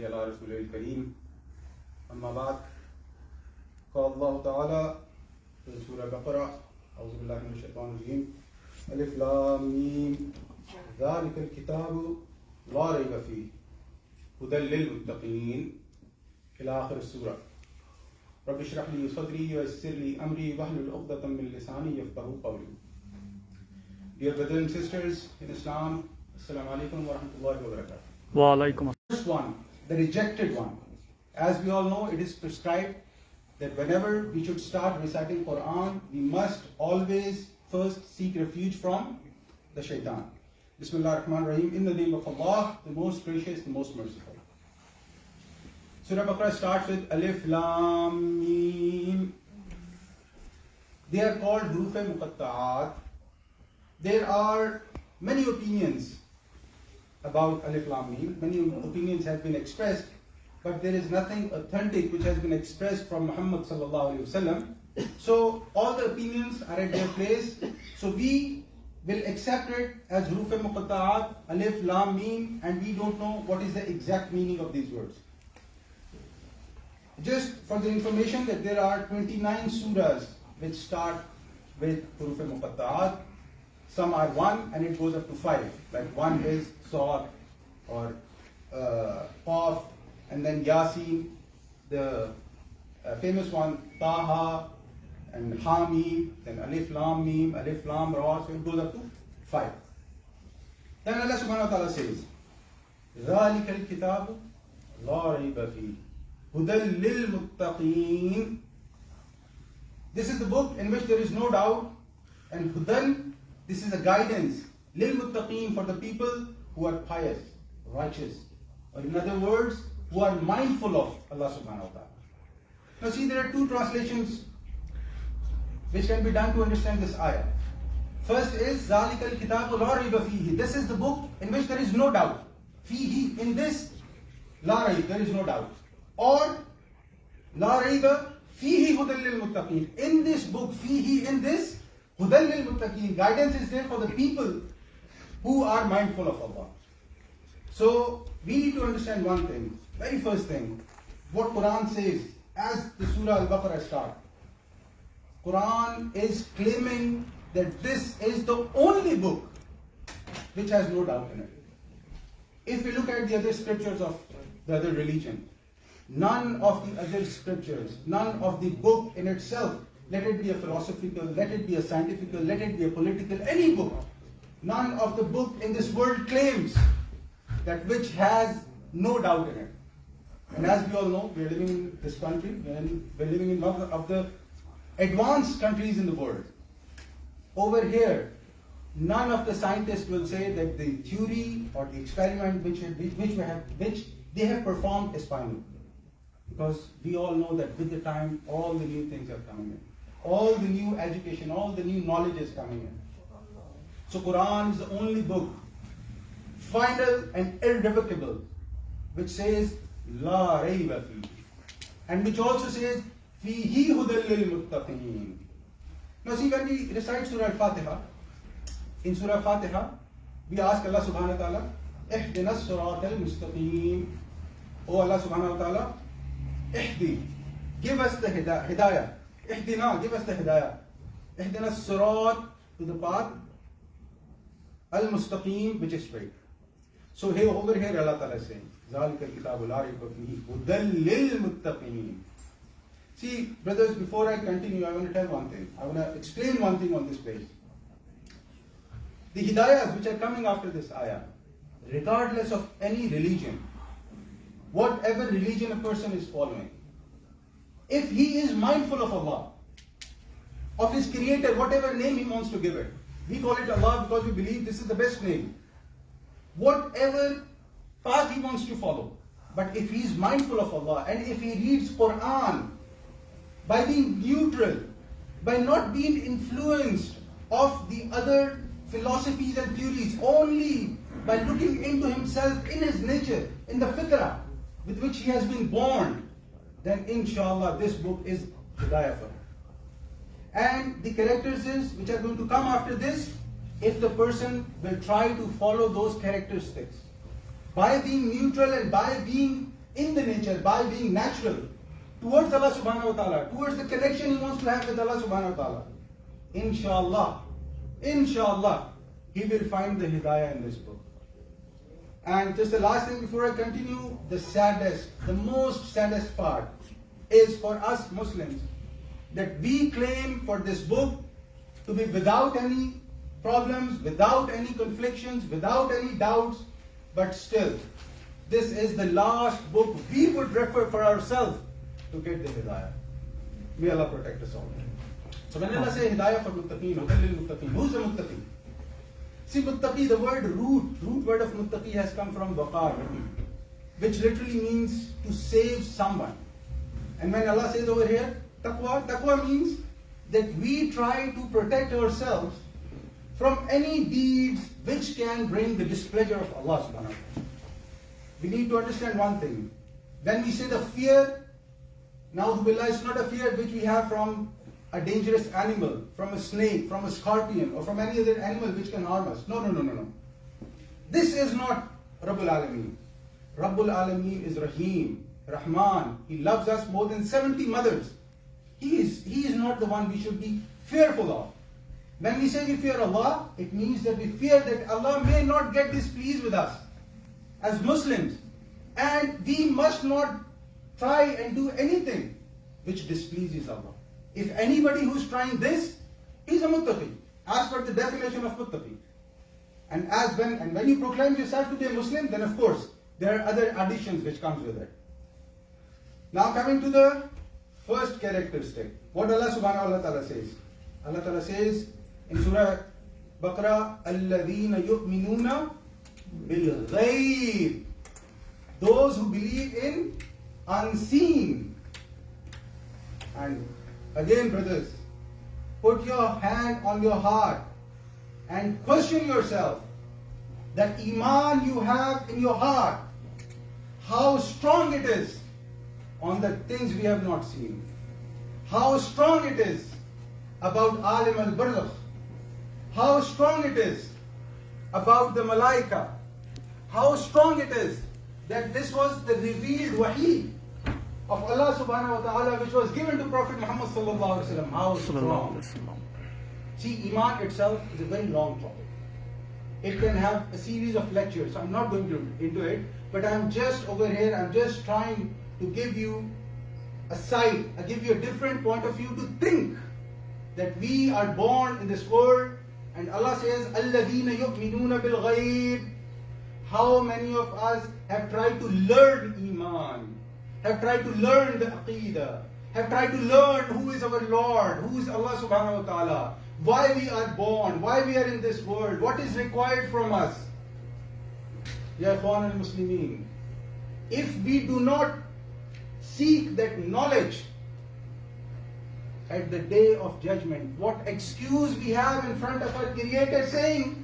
नसल्ली अला रसूलिल करीम अम्मा बाद क़ाल अल्लाह ताला फ़ी सूरह बक़रा अऊज़ु बिल्लाहि मिनश शैतानिर रजीम अलिफ लाम मीम ज़ालिकल किताबु ला रैब फ़ीह हुदल लिल मुत्तक़ीन इला आखिर सूरा रब्बि इश्रह ली सदरी वयस्सिर ली अमरी वहलुल उक़दतम मिन लिसानी यफ़क़हू क़ौली. Dear brothers and sisters in Islam, Assalamu alaikum wa rahmatullahi wa barakatuh. Wa alaikum. First one, the rejected one. As we all know, it is prescribed that whenever we should start reciting Quran, we must always first seek refuge from the shaitan. Bismillah ar-Rahman ar-Rahim, in the name of Allah, the most gracious, the most merciful. Surah Baqarah starts with Alif Lam Mim. They are called Huruf Muqatta'at. There are many opinions about Alif Lam Mim. Many opinions have been expressed, but there is nothing authentic which has been expressed from Muhammad sallallahu alaihi wasallam. So all the opinions are at their place. So we will accept it as Huruf Muqatta'at, Alif Lam Mim, and we don't know what is the exact meaning of these words. Just for the information that there are 29 surahs which start with Huruf Muqatta'at. Some are 1 and it goes up to 5. Like 1 is Sa'd or Qaf, and then Yasin, the famous one, Taha and Hamim, then Alif Lam Mim, Alif Lam Ra, so it goes up to 5. Then Allah subhanahu wa ta'ala says, ذَلِكَ الْكِتَابُ لَا رَيْبَ فِيهِ هُدًى لِلْمُتَّقِينَ. This is the book in which there is no doubt, and Hudan, this is a guidance, lil muttaqeen, for the people who are pious, righteous, or in other words, who are mindful of Allah subhanahu wa ta'ala. Now see, there are two translations which can be done to understand this ayah. First is Zalikal Kitabu La Rayba Fihi. This is the book in which there is no doubt. Fihi, in this, La Rayb, there is no doubt. Or La Rayba Fihi Hudan lil Muttaqeen. In this book, Fihi, in this, Hudan lil Muttaqeen, guidance is there for the people who are mindful of Allah. So we need to understand one thing. Very first thing, what Quran says as the Surah Al-Baqarah starts. Quran is claiming that this is the only book which has no doubt in it. If we look at the other scriptures of the other religion, none of the other scriptures, none of the book in itself, let it be a philosophical, let it be a scientific, let it be a political, any book, none of the book in this world claims that which has no doubt in it. And as we all know, we are living in this country, and we are living in one of the advanced countries in the world. Over here, none of the scientists will say that the theory or the experiment which they have performed is final. Because we all know that with the time, all the new things are coming in. All the new education, all the new knowledge is coming in. So Quran is the only book, final and irrevocable, which says, La Rayba Fihi, and which also says, Fihi Hudal lil Muttaqeen. Now see, when we recite Surah Al-Fatiha, in Surah Al-Fatiha, we ask Allah subhanahu wa ta'ala, Ihdina as-sirat al-mustaqeen. Oh Allah subhanahu wa ta'ala, Ihdi, give us the hidayah. Ihdina, give us the hidayah. Ihdina as-sirat, to the path, al-mustaqeen, which is straight. So here, over here, Allah ta'ala is saying, ذَلِكَ الْكِتَابُ لَا رَيْبَ فِيهِ هُدًى لِلْمُتَّقِينَ. See, brothers, before I continue, I want to tell one thing. I want to explain one thing on this page. The hidayahs which are coming after this ayah, regardless of any religion, whatever religion a person is following, if he is mindful of Allah, of his creator, whatever name he wants to give it, we call it Allah because we believe this is the best name. Whatever path he wants to follow, but if he is mindful of Allah and if he reads Quran by being neutral, by not being influenced of the other philosophies and theories, only by looking into himself in his nature, in the fitrah with which he has been born, then inshallah this book is hidayah for him. And the characteristics which are going to come after this, if the person will try to follow those characteristics, by being neutral and by being in the nature, by being natural towards Allah subhanahu wa ta'ala, towards the connection he wants to have with Allah subhanahu wa ta'ala, inshallah, he will find the hidayah in this book. And just the last thing before I continue, the most saddest part is for us Muslims that we claim for this book to be without any problems, without any conflictions, without any doubts, but still, this is the last book we would refer for ourselves to get the hidayah. May Allah protect us all. So when Allah says hidayah for muttaqeen, hudal lil muttaqeen, who's the muttaqeen? See, muttaqi, the root word of muttaqi has come from waqar, which literally means to save someone. And when Allah says over here, taqwa means that we try to protect ourselves from any deeds which can bring the displeasure of Allah subhanahu wa ta'ala. We need to understand one thing. When we say the fear, na'udhu it's not a fear which we have from a dangerous animal, from a snake, from a scorpion, or from any other animal which can harm us. No. This is not Rabbul Alameen. Rabbul Alameen is Rahim, Rahman. He loves us more than 70 mothers. He is not the one we should be fearful of. When we say we fear Allah, it means that we fear that Allah may not get displeased with us as Muslims. And we must not try and do anything which displeases Allah. If anybody who's trying this, he's a muttaqi, as per the definition of muttaqi. And when you proclaim yourself to be a Muslim, then of course, there are other additions which comes with it. Now coming to the first characteristic, what Allah subhanahu wa ta'ala says. Allah ta'ala says in Surah Baqarah, الَّذِينَ يُؤْمِنُونَ بِالْغَيْبِ, those who believe in unseen. And again, brothers, put your hand on your heart and question yourself that iman you have in your heart, how strong it is on the things we have not seen. How strong it is about Alim al-Barzakh. How strong it is about the Malaika. How strong it is that this was the revealed wahi of Allah subhanahu wa ta'ala which was given to Prophet Muhammad sallallahu alaihi wasallam. How strong. See, Iman itself is a very long topic. It can have a series of lectures. I'm not going into it, but I'm just over here, I'm just trying to give you a sight, I give you a different point of view to think that we are born in this world, and Allah says, الَّذِينَ يُؤْمِنُونَ بِالْغَيْبِ. How many of us have tried to learn Iman, have tried to learn the Aqidah, have tried to learn who is our Lord, who is Allah subhanahu wa ta'ala, why we are born, why we are in this world, what is required from us. Ya Ikhwan al-Muslimin, if we do not seek that knowledge at the day of judgment, what excuse we have in front of our Creator saying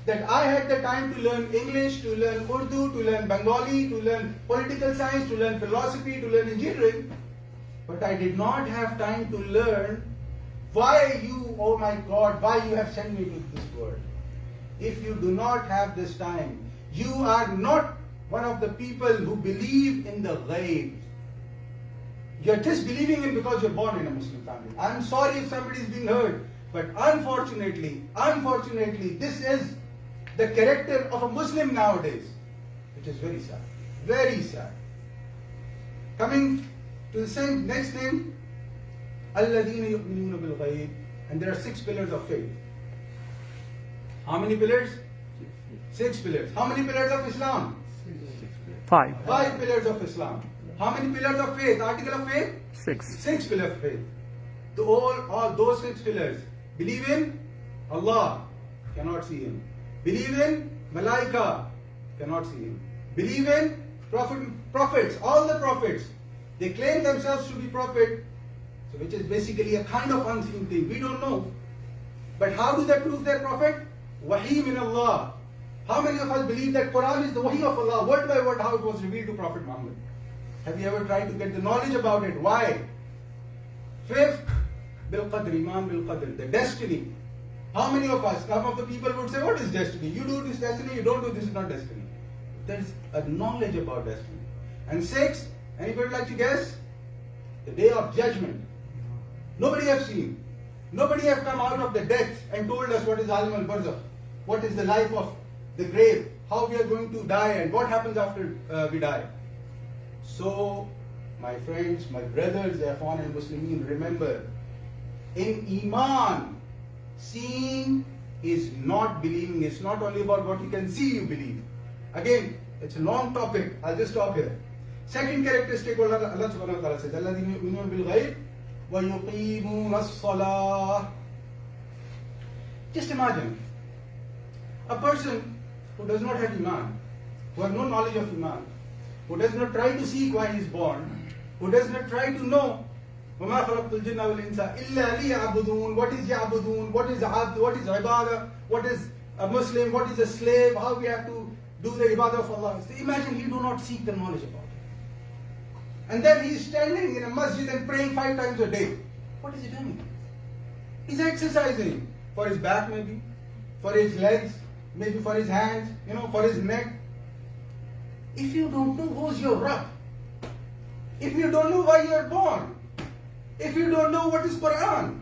that I had the time to learn English, to learn Urdu, to learn Bengali, to learn political science, to learn philosophy, to learn engineering, but I did not have time to learn why you, oh my God, why you have sent me to this world. If you do not have this time, you are not one of the people who believe in the ghaib. You're just believing in because you're born in a Muslim family. I'm sorry if somebody is being hurt, but unfortunately, this is the character of a Muslim nowadays, which is very sad. Very sad. Coming to the same next thing, الَّذِينَ يُؤْمِنُونَ بِالْغَيْبِ, and there are 6 pillars of faith. How many pillars? 6 pillars. How many pillars of Islam? 5. 5 pillars of Islam. How many pillars of faith? Article of faith? 6. 6 pillars of faith. All those 6 pillars. Believe in Allah, cannot see Him. Believe in Malaika, cannot see Him. Believe in prophets, all the prophets. They claim themselves to be prophet, so which is basically a kind of unseen thing. We don't know. But how do they prove their prophet? Wahi min Allah. How many of us believe that Quran is the wahi of Allah, word by word, how it was revealed to Prophet Muhammad? Have you ever tried to get the knowledge about it? Why? 5th, bil qadr, iman bil qadr, the destiny. How many of us, some of the people would say, what is destiny? You do this destiny, you don't do this, is not destiny. There is a knowledge about destiny. And 6, anybody like to guess? The day of judgment. Nobody have seen. Nobody have come out of the death and told us what is Alim al-Barzakh, what is the life of the grave, how we are going to die and what happens after we die. So, my friends, my brothers, Ikhwan and Muslimin, remember, in Iman, seeing is not believing. It's not only about what you can see, you believe. Again, it's a long topic. I'll just stop here. Second characteristic, what Allah subhanahu wa ta'ala says, الَّذِينَ يُؤْمِنُونَ بِالْغَيْبِ وَيُقِيمُونَ الصَّلَاةَ. Just imagine, a person who does not have Iman, who has no knowledge of Iman, who does not try to seek why he is born, who does not try to know وَمَا خَلَقْتُ الْجِنَّ وَالْإِنسَ إِلَّا لِيَعْبُدُونَ. What is يَعْبُدُونَ? What is abd? What is ibadah? What is a Muslim? What is a slave? How we have to do the ibadah of Allah? So imagine he do not seek the knowledge about it. And then he is standing in a masjid and praying 5 times a day. What is he doing? He's exercising for his back maybe, for his legs, maybe for his hands, for his neck. If you don't know who's your Rabb, if you don't know why you are born, if you don't know what is Quran,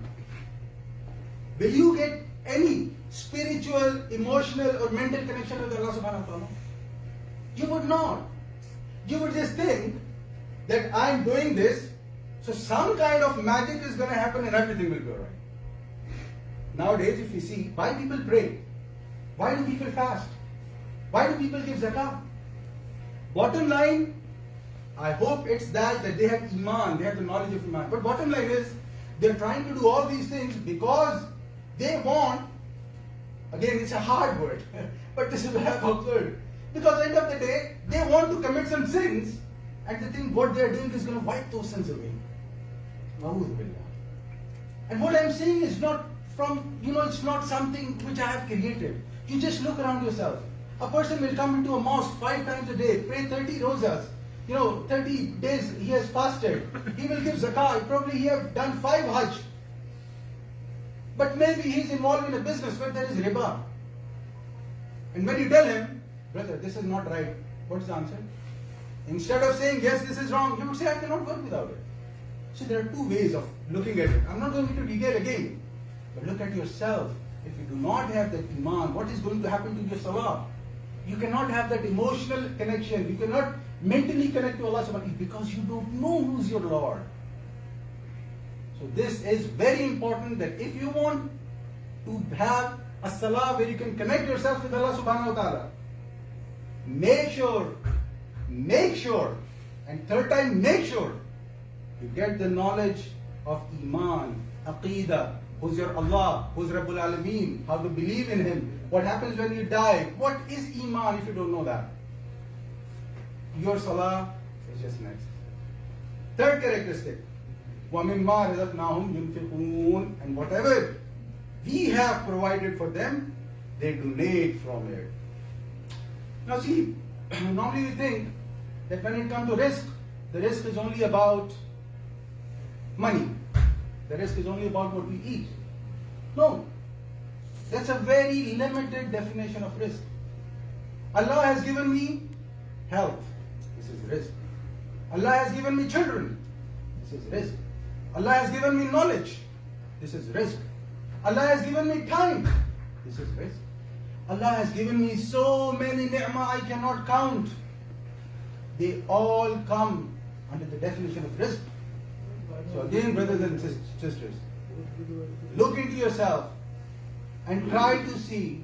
will you get any spiritual, emotional or mental connection with Allah subhanahu wa ta'ala? You would not. You would just think that I am doing this, so some kind of magic is going to happen and everything will be alright. Nowadays, if you see, why people pray? Why do people fast? Why do people give zakah? Bottom line, I hope it's that they have Iman, they have the knowledge of Iman. But bottom line is, they're trying to do all these things because they want, again it's a hard word, but this is what I've observed. Because at the end of the day, they want to commit some sins, and they think what they're doing is going to wipe those sins away. And what I'm saying is not from, it's not something which I have created. You just look around yourself. A person will come into a mosque 5 times a day, pray 30 rozas. 30 days he has fasted. He will give zakah. Probably he have done 5 hajj. But maybe he's involved in a business where there is riba. And when you tell him, brother, this is not right, what's the answer? Instead of saying, yes, this is wrong, he would say, I cannot work without it. So there are 2 ways of looking at it. I'm not going into detail again. But look at yourself. If you do not have that Iman, what is going to happen to your salah? You cannot have that emotional connection. You cannot mentally connect to Allah subhanahu wa ta'ala because you don't know who's your Lord. So this is very important, that if you want to have a salah where you can connect yourself with Allah subhanahu wa ta'ala, make sure, and third time, make sure you get the knowledge of Iman, Aqeedah, who's your Allah, who's Rabbul Alameen, how to believe in Him, what happens when you die, what is Iman if you don't know that? Your salah is just next. Third characteristic, وَمِمَّا رَزَقْنَاهُمْ يُنْفِقُونَ. And whatever we have provided for them, they donate from it. Now see, normally we think that when it comes to risk, the risk is only about money. The risk is only about what we eat. No. That's a very limited definition of risk. Allah has given me health. This is risk. Allah has given me children. This is risk. Allah has given me knowledge. This is risk. Allah has given me time. This is risk. Allah has given me so many ni'mah I cannot count. They all come under the definition of risk. So again, brothers and sisters, look into yourself and try to see,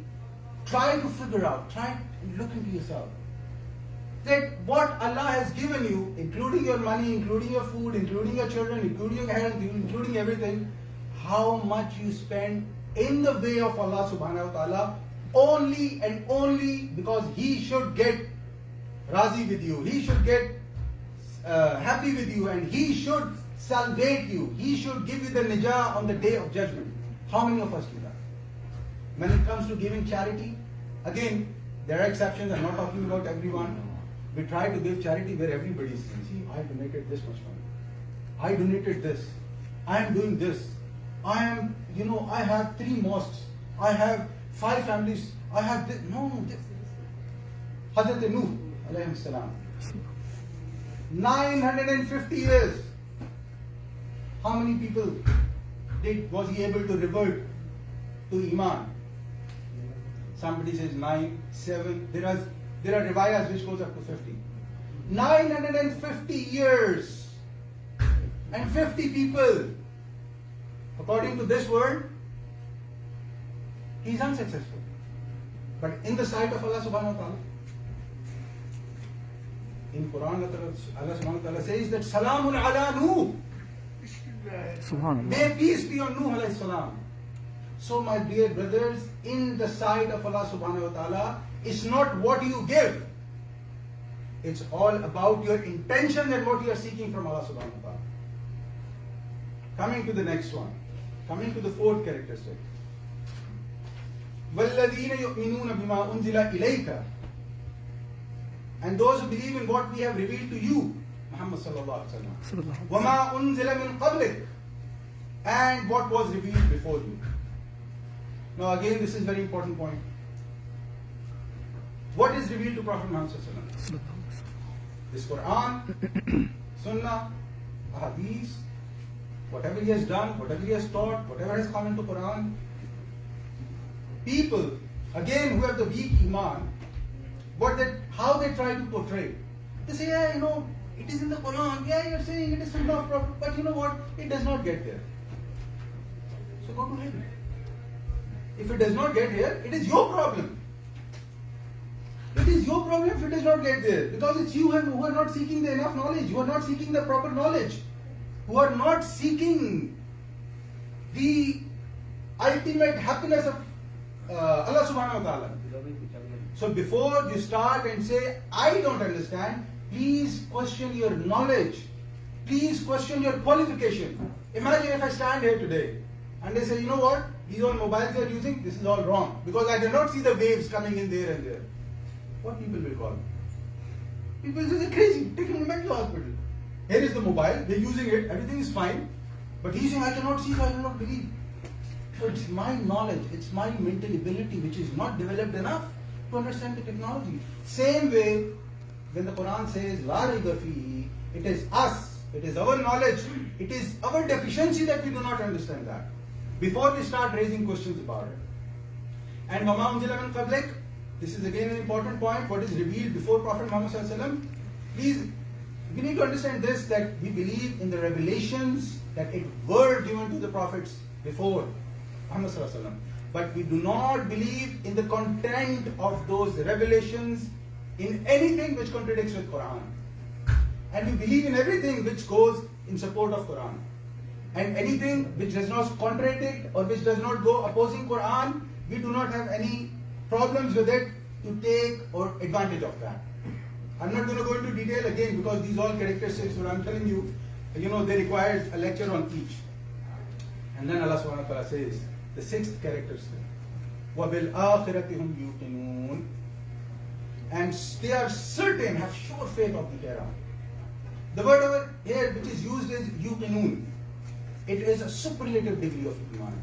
try to figure out, try and look into yourself. That what Allah has given you, including your money, including your food, including your children, including your health, including everything, how much you spend in the way of Allah subhanahu wa ta'ala, only and only because He should get razi with you, He should get happy with you, and He should salvate you. He should give you the najah on the day of judgment. How many of us do that? When it comes to giving charity, again, there are exceptions. I'm not talking about everyone. We try to give charity where everybody is saying, see, I donated this much money. I donated this. I am doing this. I have 3 mosques. I have 5 families. I have this. No, this. Hazrat Nuh, alayhi salam. 950 years. How many people was he able to revert to Iman? Somebody says 9, 7. There are riwayas which goes up to 50. 950 years and 50 people. According to this word, he is unsuccessful. But in the sight of Allah subhanahu wa ta'ala, in Quran, Allah subhanahu wa ta'ala says that Salamun ala Nuh. May peace be on Nuh alayhi salam. So my dear brothers, in the sight of Allah subhanahu wa ta'ala, it's not what you give. It's all about your intention and what you are seeking from Allah subhanahu wa ta'ala. Coming to the next one. Coming to the fourth characteristic. وَالَّذِينَ يُؤْمِنُونَ بِمَا أُنزِلَ إِلَيْكَ. And those who believe in what we have revealed to you, Muhammad sallallahu alaihi wasallam. وَمَا أُنزِلَ مِنْ قَبْلِكَ. And what was revealed before you. Now again, this is a very important point. What is revealed to Prophet Muhammad sallallahu alaihi wasallam? This Quran, Sunnah, Hadith, whatever he has done, whatever he has taught, whatever has come into Quran. People, again, who have the weak Iman, how they try to portray. They say, yeah, it is in the Quran. Yeah, you're saying it is Sunnah of Prophet, but you know what? It does not get there. So go to him. If it does not get here, it is your problem. It is your problem if it does not get there. Because it's you who are not seeking the enough knowledge, who are not seeking the proper knowledge, who are not seeking the ultimate happiness of Allah subhanahu wa ta'ala. So before you start and say, I don't understand, please question your knowledge. Please question your qualification. Imagine if I stand here today and they say, you know what, these all mobiles you are using, this is all wrong. Because I cannot see the waves coming in there and there. What people will call? People say they're crazy, take him to a mental hospital. Here is the mobile, they're using it, everything is fine. But he's saying, I cannot see, so I cannot believe. So it's my knowledge, it's my mental ability which is not developed enough to understand the technology. Same way, when the Quran says, La rayba fihi, it is us, it is our knowledge, it is our deficiency that we do not understand that. Before we start raising questions about it. And Wama unzila min qablik, this is again an important point, what is revealed before Prophet Muhammad sallallahu alaihi wasallam. Please, we need to understand this, that we believe in the revelations that it were given to the prophets before Muhammad sallallahu alaihi wasallam. But we do not believe in the content of those revelations in anything which contradicts with Quran. And we believe in everything which goes in support of Quran. And anything which does not contradict or which does not go opposing Quran, we do not have any problems with it to take or advantage of that. I'm not going to go into detail again because these all characteristics, what I'm telling you, they require a lecture on each. And then Allah subhanahu wa ta'ala says, the sixth characteristic, وَبِالْآخِرَةِ هُمْ يُوقِنُونَ. And they are certain, have sure faith of the hereafter. The word over here which is used is yuqinun. It is a superlative degree of iman.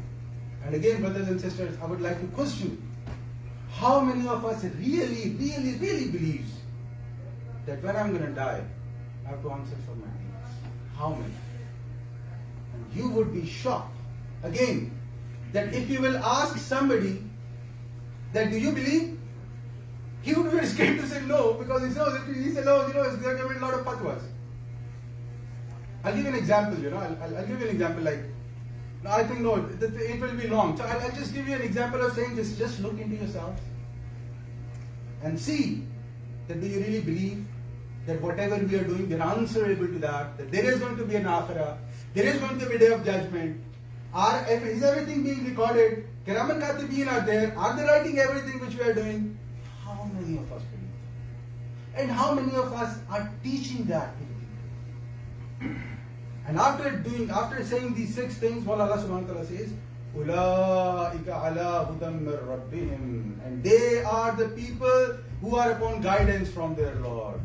And again, brothers and sisters, I would like to question, how many of us really believes that when I'm going to die, I have to answer for my deeds? How many? And you would be shocked, again, that if you will ask somebody that do you believe, he would be very scared to say no, because he knows if he says no, there are going to be a lot of fatwas. I'll give you an example, I'll give you an example like, I think no, it will be long. So I'll just give you an example of saying this, just look into yourself and see that do you really believe that whatever we are doing, we are answerable to that there is going to be an akhirah, there is going to be a day of judgment. Is everything being recorded? Kiraman Katibin are there. Are they writing everything which we are doing? How many of us believe? And how many of us are teaching that? And after saying these six things, what Allah subhanahu wa ta'ala says, أُولَٰئِكَ عَلَىٰ هُدًى مِّن رَبِّهِمْ. And they are the people who are upon guidance from their Lord.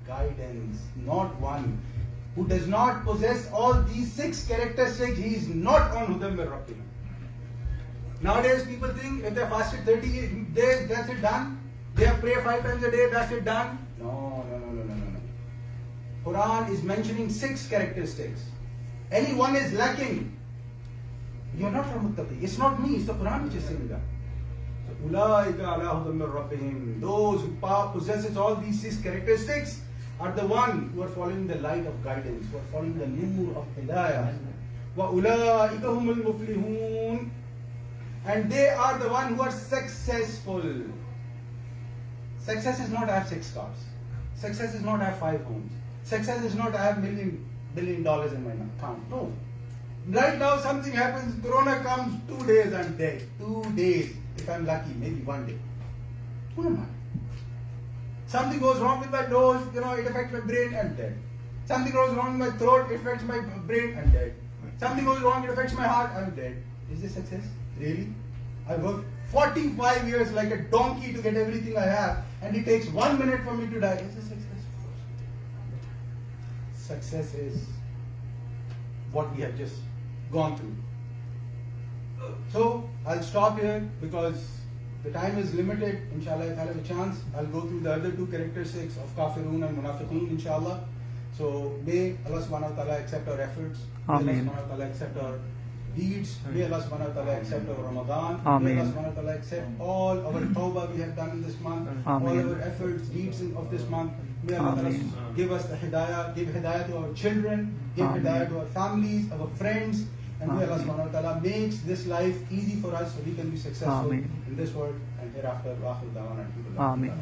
Guidance, not one. Who does not possess all these six characteristics, he is not on Hudam min Rabbihim. Nowadays people think if they fasted 30 days, that's it done. They have prayed 5 times a day, that's it done. No. Quran is mentioning 6 characteristics. Any one is lacking, you're not from Muttaqi. It's not me, it's the Quran which is saying that. So, Ulaika ala hudan min rabbihim. Those who possesses all these 6 characteristics are the one who are following the light of guidance, who are following the nur of hidayah. Wa ulaika humul muflihun. And they are the one who are successful. Success is not I have 6 cars. Success is not I have 5 homes. Success is not I have billion dollars in my account. No. Right now something happens, Corona comes, 2 days I'm dead. 2 days. If I'm lucky, maybe 1 day. Who am I? Something goes wrong with my nose, it affects my brain, I'm dead. Something goes wrong with my throat, it affects my brain, I'm dead. Something goes wrong, it affects my heart, I'm dead. Is this success? Really? I worked 45 years like a donkey to get everything I have, and it takes 1 minute for me to die. Is this success? Success is what we have just gone through. So, I'll stop here because the time is limited. Inshallah, if I have a chance, I'll go through the other 2 characteristics of Kafirun and Munafiqeen, inshallah. So, may Allah subhanahu wa ta'ala accept our efforts. Amen. May Allah subhanahu wa ta'ala accept our deeds. May Allah subhanahu wa ta'ala accept our Ramadan. Amen. May Allah subhanahu wa ta'ala accept all our tawbah we have done in this month. Amen. All our efforts, deeds of this month. May Allah ta'ala Amen. give us the hidayah, give hidayah to our children, give Amen. hidayah to our families, our friends. And may Allah Amen. subhanahu wa ta'ala makes this life easy for us so we can be successful Amen. in this world and hereafter. Wa akhiru da'wana alhamdulillah. Amen.